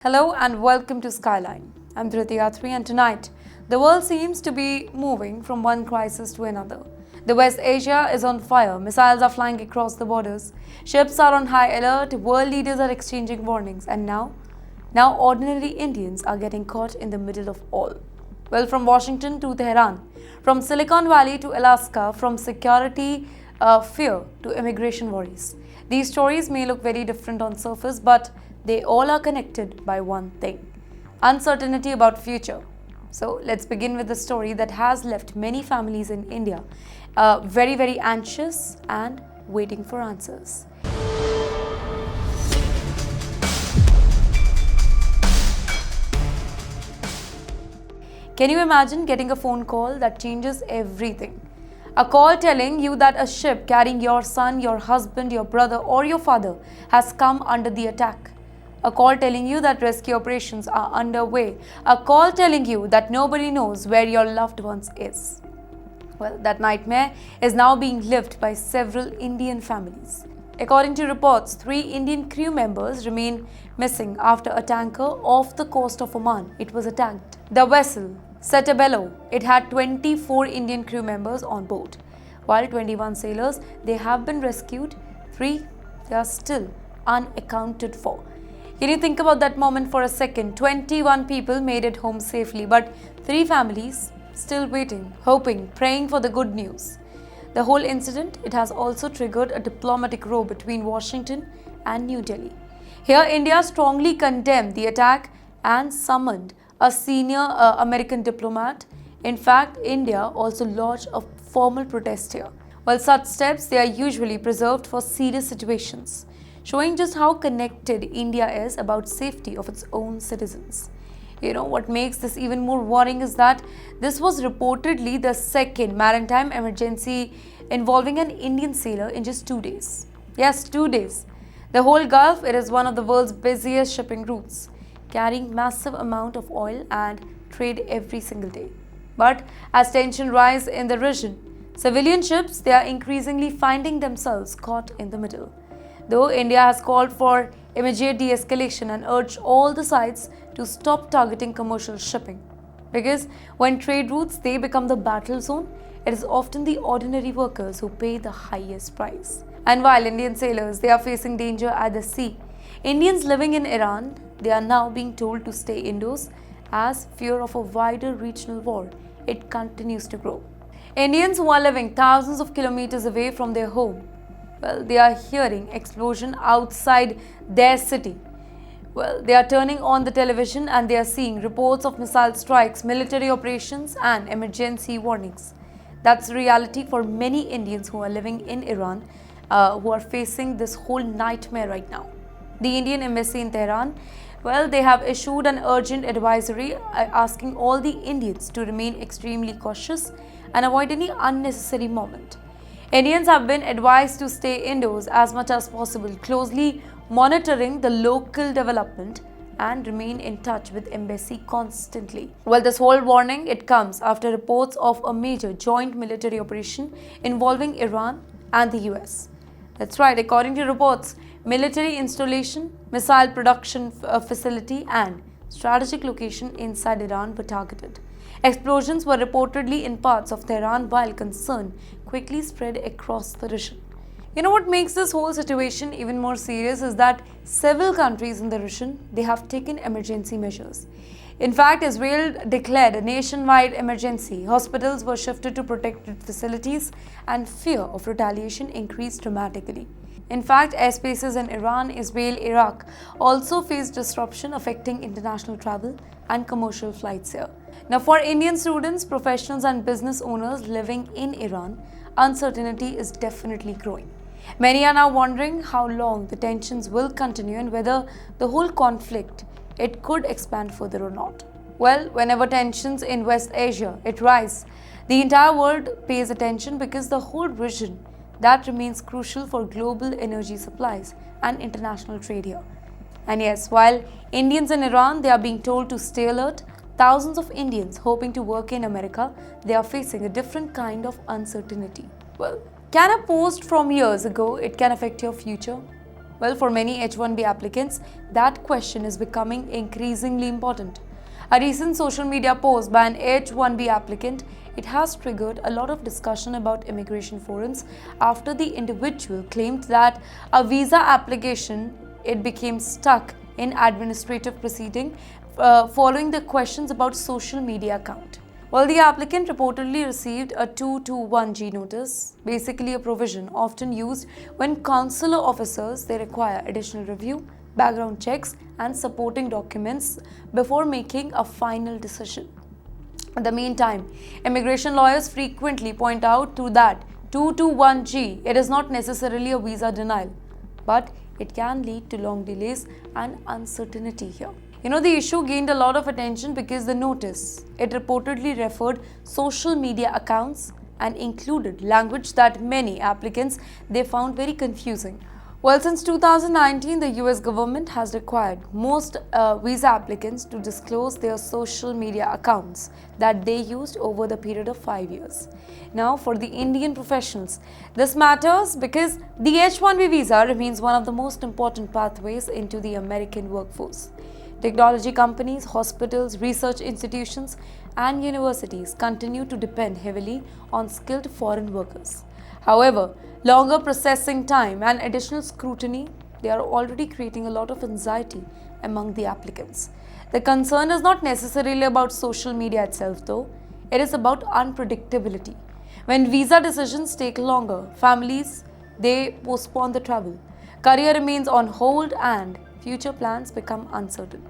Hello and welcome to Skyline. I'm Dhruti and tonight, the world seems to be moving from one crisis to another. The West Asia is on fire, missiles are flying across the borders, ships are on high alert, world leaders are exchanging warnings, and now ordinary Indians are getting caught in the middle of all. Well, from Washington to Tehran, from Silicon Valley to Alaska, from security fear to immigration worries. These stories may look very different on surface, but they all are connected by one thing: uncertainty about future. So let's begin with a story that has left many families in India very anxious and waiting for answers. Can you imagine getting a phone call that changes everything? A call telling you that a ship carrying your son, your husband, your brother, or your father has come under the attack. A call telling you that rescue operations are underway. A call telling you that nobody knows where your loved ones is. Well, that nightmare is now being lived by several Indian families. According to reports, 3 Indian crew members remain missing after a tanker off the coast of Oman. It was attacked. The vessel, Settebello, it had 24 Indian crew members on board. While 21 sailors, they have been rescued. 3, they are still unaccounted for. Can you think about that moment for a second? 21 people made it home safely, but 3 families still waiting, hoping, praying for the good news. The whole incident, it has also triggered a diplomatic row between Washington and New Delhi. Here, India strongly condemned the attack and summoned a senior American diplomat. In fact, India also lodged a formal protest here. While such steps, they are usually preserved for serious situations, showing just how connected India is about safety of its own citizens. You know, what makes this even more worrying is that this was reportedly the second maritime emergency involving an Indian sailor in just 2 days. Yes, 2 days. The whole Gulf, it is one of the world's busiest shipping routes, carrying massive amount of oil and trade every single day. But as tension rises in the region, civilian ships, they are increasingly finding themselves caught in the middle. Though India has called for immediate de-escalation and urged all the sides to stop targeting commercial shipping. Because when trade routes, they become the battle zone, it is often the ordinary workers who pay the highest price. And while Indian sailors, they are facing danger at the sea, Indians living in Iran, they are now being told to stay indoors as fear of a wider regional war, it continues to grow. Indians who are living thousands of kilometers away from their home, well, they are hearing explosion outside their city. Well, they are turning on the television and they are seeing reports of missile strikes, military operations and emergency warnings. That's the reality for many Indians who are living in Iran, who are facing this whole nightmare right now. The Indian Embassy in Tehran, well, they have issued an urgent advisory asking all the Indians to remain extremely cautious and avoid any unnecessary moment. Indians have been advised to stay indoors as much as possible, closely monitoring the local development and remain in touch with embassy constantly. Well, this whole warning, it comes after reports of a major joint military operation involving Iran and the US. That's right, according to reports, military installation, missile production facility and strategic location inside Iran were targeted. Explosions were reportedly in parts of Tehran, while concern quickly spread across the region. You know what makes this whole situation even more serious is that several countries in the region, they have taken emergency measures. In fact, Israel declared a nationwide emergency. Hospitals were shifted to protected facilities and fear of retaliation increased dramatically. In fact, airspaces in Iran, Israel, Iraq also faced disruption affecting international travel and commercial flights here. Now, for Indian students, professionals and business owners living in Iran, uncertainty is definitely growing. Many are now wondering how long the tensions will continue and whether the whole conflict, it could expand further or not. Well, whenever tensions in West Asia, it rise, the entire world pays attention because the whole region, that remains crucial for global energy supplies and international trade here. And yes, while Indians in Iran, they are being told to stay alert, thousands of Indians hoping to work in America, they are facing a different kind of uncertainty. Well, can a post from years ago, it can affect your future? Well, for many H-1B applicants, that question is becoming increasingly important. A recent social media post by an H-1B applicant, it has triggered a lot of discussion about immigration forums after the individual claimed that a visa application it became stuck in administrative proceeding following the questions about social media account. Well, the applicant reportedly received a 221G notice, basically a provision often used when consular officers they require additional review, background checks and supporting documents before making a final decision. In the meantime, immigration lawyers frequently point out to that 221G it is not necessarily a visa denial, but it can lead to long delays and uncertainty here. The issue gained a lot of attention because the notice, it reportedly referred social media accounts and included language that many applicants they found very confusing. Well, since 2019, the US government has required most visa applicants to disclose their social media accounts that they used over the period of 5 years. Now, for the Indian professionals, this matters because the H-1B visa remains one of the most important pathways into the American workforce. Technology companies, hospitals, research institutions, and universities continue to depend heavily on skilled foreign workers. However, longer processing time and additional scrutiny, they are already creating a lot of anxiety among the applicants. The concern is not necessarily about social media itself though, it is about unpredictability. When visa decisions take longer, families, they postpone the travel. Career remains on hold and future plans become uncertain.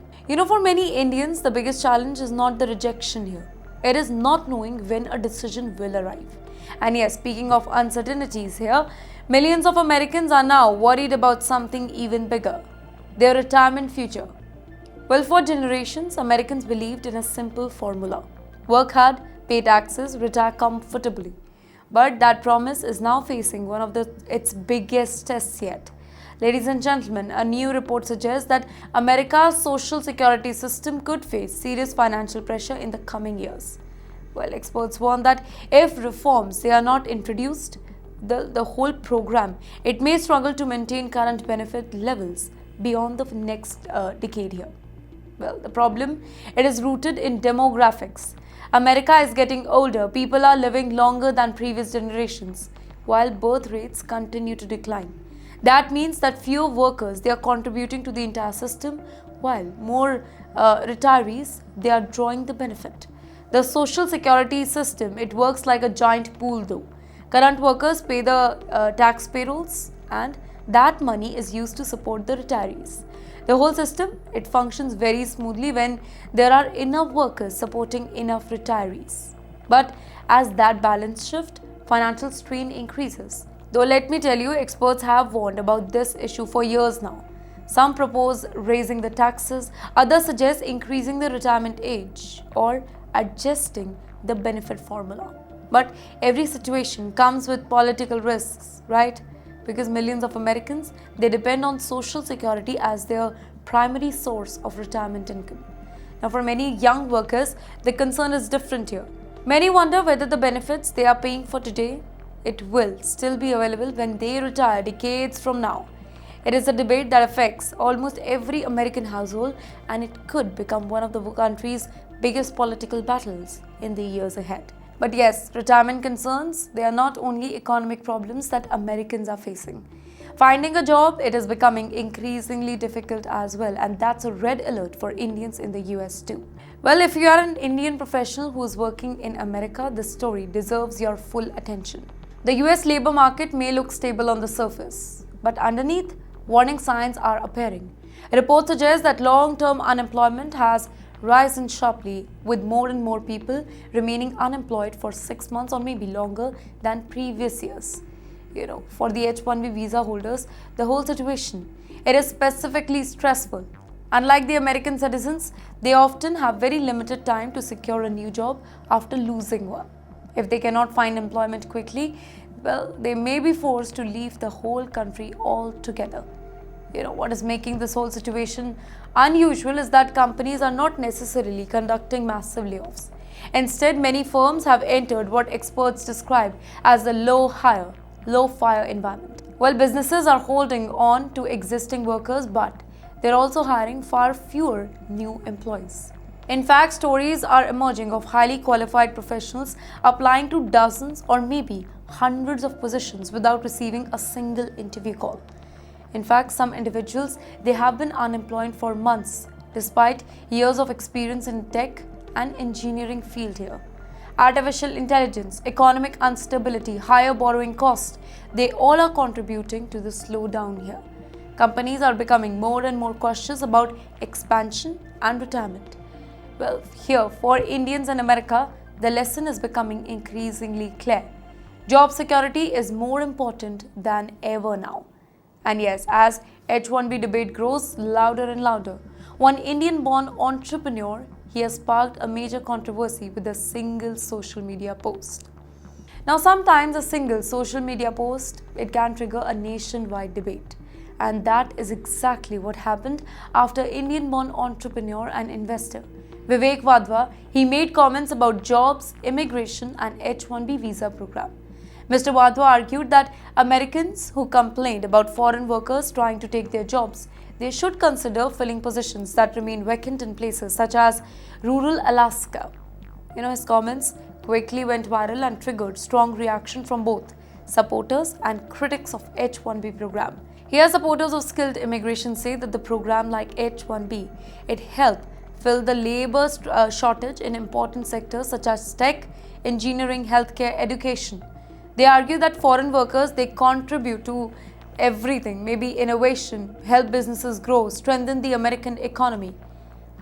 For many Indians, the biggest challenge is not the rejection here. It is not knowing when a decision will arrive. And yes, speaking of uncertainties here, millions of Americans are now worried about something even bigger, their retirement future. Well, for generations, Americans believed in a simple formula. Work hard, pay taxes, retire comfortably. But that promise is now facing one of its biggest tests yet. Ladies and gentlemen, a new report suggests that America's social security system could face serious financial pressure in the coming years. Well, experts warn that if reforms they are not introduced, the whole program, it may struggle to maintain current benefit levels beyond the next decade here. Well, the problem, it is rooted in demographics. America is getting older, people are living longer than previous generations, while birth rates continue to decline. That means that fewer workers, they are contributing to the entire system, while more retirees, they are drawing the benefit. The social security system, it works like a giant pool though. Current workers pay the tax payrolls and that money is used to support the retirees. The whole system, it functions very smoothly when there are enough workers supporting enough retirees. But as that balance shifts, financial strain increases. Though let me tell you, experts have warned about this issue for years now. Some propose raising the taxes, others suggest increasing the retirement age or adjusting the benefit formula. But every situation comes with political risks, right? Because millions of Americans, they depend on Social Security as their primary source of retirement income. Now, for many young workers, the concern is different here. Many wonder whether the benefits they are paying for today, it will still be available when they retire decades from now. It is a debate that affects almost every American household and it could become one of the country's biggest political battles in the years ahead. But yes, retirement concerns, they are not only economic problems that Americans are facing. Finding a job, it is becoming increasingly difficult as well, and that's a red alert for Indians in the US too. Well, if you are an Indian professional who is working in America, this story deserves your full attention. The US labor market may look stable on the surface, but underneath, warning signs are appearing. Reports suggest that long-term unemployment has risen sharply, with more and more people remaining unemployed for 6 months or maybe longer than previous years. For the H-1B visa holders, the whole situation, it is specifically stressful. Unlike the American citizens, they often have very limited time to secure a new job after losing one. If they cannot find employment quickly, well, they may be forced to leave the whole country altogether. What is making this whole situation unusual is that companies are not necessarily conducting massive layoffs. Instead, many firms have entered what experts describe as the low fire environment. Well, businesses are holding on to existing workers, but they're also hiring far fewer new employees. In fact, stories are emerging of highly qualified professionals applying to dozens or maybe hundreds of positions without receiving a single interview call. In fact, some individuals, they have been unemployed for months despite years of experience in tech and engineering field here. Artificial intelligence, economic instability, higher borrowing costs, they all are contributing to the slowdown here. Companies are becoming more and more cautious about expansion and retirement. Well, here for Indians in America, the lesson is becoming increasingly clear. Job security is more important than ever now. And yes, as H-1B debate grows louder and louder, one Indian-born entrepreneur, he has sparked a major controversy with a single social media post. Now, sometimes a single social media post, it can trigger a nationwide debate. And that is exactly what happened after Indian-born entrepreneur and investor Vivek Wadhwa, he made comments about jobs, immigration and H-1B visa program. Mr. Wadhwa argued that Americans who complained about foreign workers trying to take their jobs, they should consider filling positions that remain vacant in places such as rural Alaska. His comments quickly went viral and triggered strong reaction from both supporters and critics of H-1B program. Here, supporters of skilled immigration say that the program like H-1B, it helped fill the labor shortage in important sectors such as tech, engineering, healthcare, education. They argue that foreign workers, they contribute to everything, maybe innovation, help businesses grow, strengthen the American economy.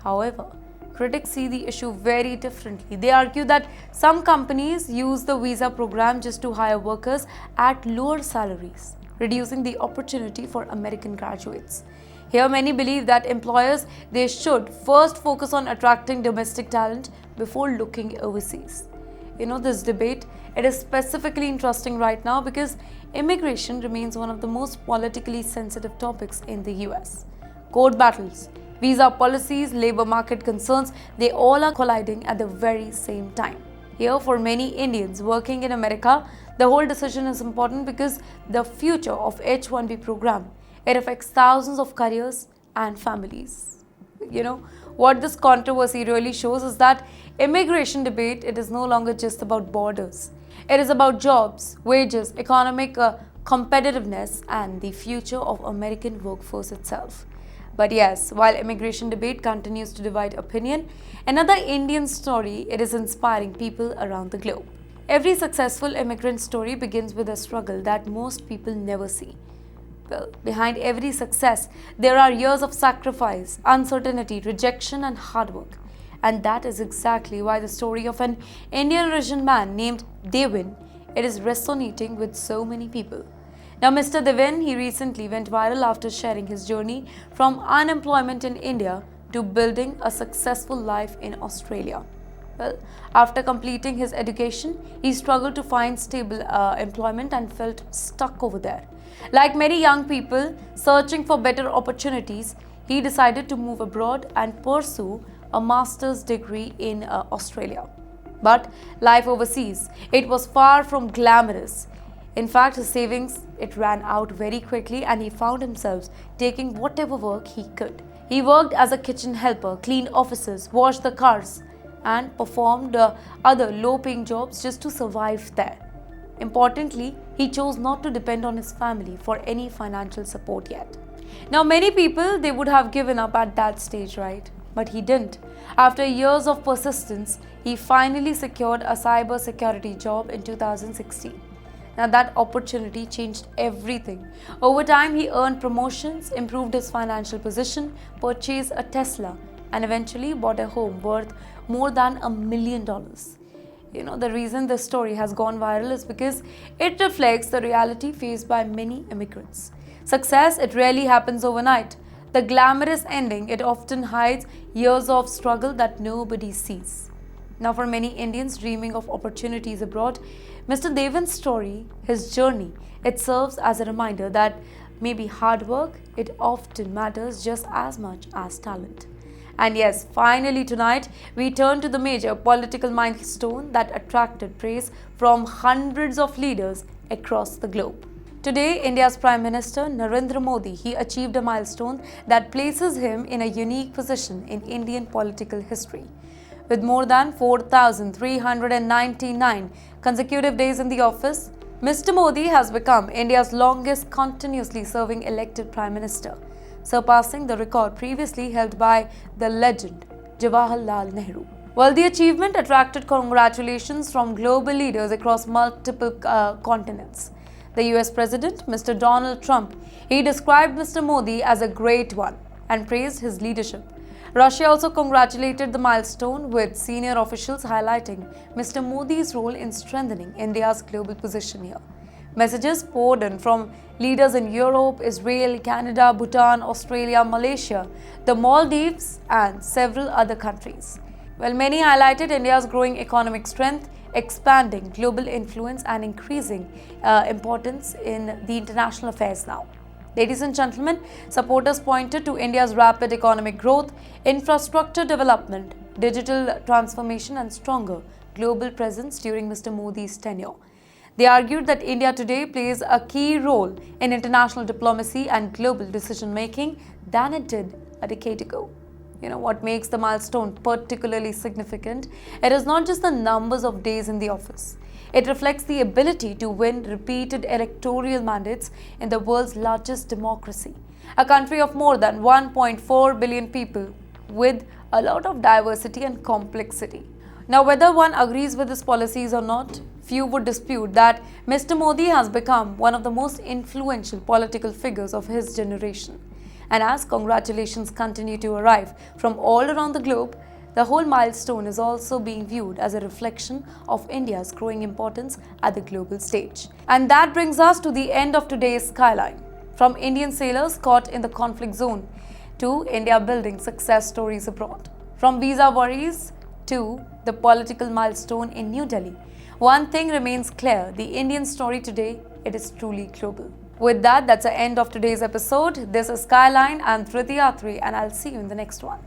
However, critics see the issue very differently. They argue that some companies use the visa program just to hire workers at lower salaries, reducing the opportunity for American graduates. Here, many believe that employers, they should first focus on attracting domestic talent before looking overseas. This debate, it is specifically interesting right now because immigration remains one of the most politically sensitive topics in the US. Court battles, visa policies, labor market concerns, they all are colliding at the very same time. Here, for many Indians working in America, the whole decision is important because the future of H-1B program, it affects thousands of careers and families. What this controversy really shows is that immigration debate, it is no longer just about borders. It is about jobs, wages, economic competitiveness and the future of American workforce itself. But yes, while immigration debate continues to divide opinion, another Indian story, it is inspiring people around the globe. Every successful immigrant story begins with a struggle that most people never see. Well, behind every success, there are years of sacrifice, uncertainty, rejection, and hard work. And that is exactly why the story of an Indian origin man named Devin, it is resonating with so many people. Now, Mr. Devin, he recently went viral after sharing his journey from unemployment in India to building a successful life in Australia. Well, after completing his education, he struggled to find stable employment and felt stuck over there. Like many young people searching for better opportunities, he decided to move abroad and pursue a master's degree in Australia. But life overseas, it was far from glamorous. In fact, his savings, it ran out very quickly and he found himself taking whatever work he could. He worked as a kitchen helper, cleaned offices, washed the cars, and performed other low-paying jobs just to survive there. Importantly, he chose not to depend on his family for any financial support yet. Now, many people, they would have given up at that stage, right? But he didn't. After years of persistence, he finally secured a cybersecurity job in 2016. Now, that opportunity changed everything. Over time, he earned promotions, improved his financial position, purchased a Tesla, and eventually bought a home worth more than $1 million. The reason this story has gone viral is because it reflects the reality faced by many immigrants. Success, it rarely happens overnight. The glamorous ending, it often hides years of struggle that nobody sees. Now, for many Indians dreaming of opportunities abroad, Mr. Devan's story, his journey, it serves as a reminder that maybe hard work, it often matters just as much as talent. And yes, finally tonight, we turn to the major political milestone that attracted praise from hundreds of leaders across the globe. Today, India's Prime Minister Narendra Modi, he achieved a milestone that places him in a unique position in Indian political history. With more than 4,399 consecutive days in the office, Mr. Modi has become India's longest continuously serving elected Prime Minister, surpassing the record previously held by the legend Jawaharlal Nehru. Well, the achievement attracted congratulations from global leaders across multiple continents. The US President, Mr. Donald Trump, he described Mr. Modi as a great one and praised his leadership. Russia also congratulated the milestone, with senior officials highlighting Mr. Modi's role in strengthening India's global position here. Messages poured in from leaders in Europe, Israel, Canada, Bhutan, Australia, Malaysia, the Maldives, and several other countries. Well, many highlighted India's growing economic strength, expanding global influence, and increasing importance in the international affairs now. Ladies and gentlemen, supporters pointed to India's rapid economic growth, infrastructure development, digital transformation, and stronger global presence during Mr. Modi's tenure. They argued that India today plays a key role in international diplomacy and global decision-making than it did a decade ago. What makes the milestone particularly significant? It is not just the numbers of days in the office. It reflects the ability to win repeated electoral mandates in the world's largest democracy, a country of more than 1.4 billion people with a lot of diversity and complexity. Now, whether one agrees with his policies or not, few would dispute that Mr. Modi has become one of the most influential political figures of his generation. And as congratulations continue to arrive from all around the globe, the whole milestone is also being viewed as a reflection of India's growing importance at the global stage. And that brings us to the end of today's Skyline. From Indian sailors caught in the conflict zone to India building success stories abroad. From visa worries to the political milestone in New Delhi. One thing remains clear: the Indian story today, it is truly global. With that, that's the end of today's episode. This is Skyline. I'm Triti Atri, and I'll see you in the next one.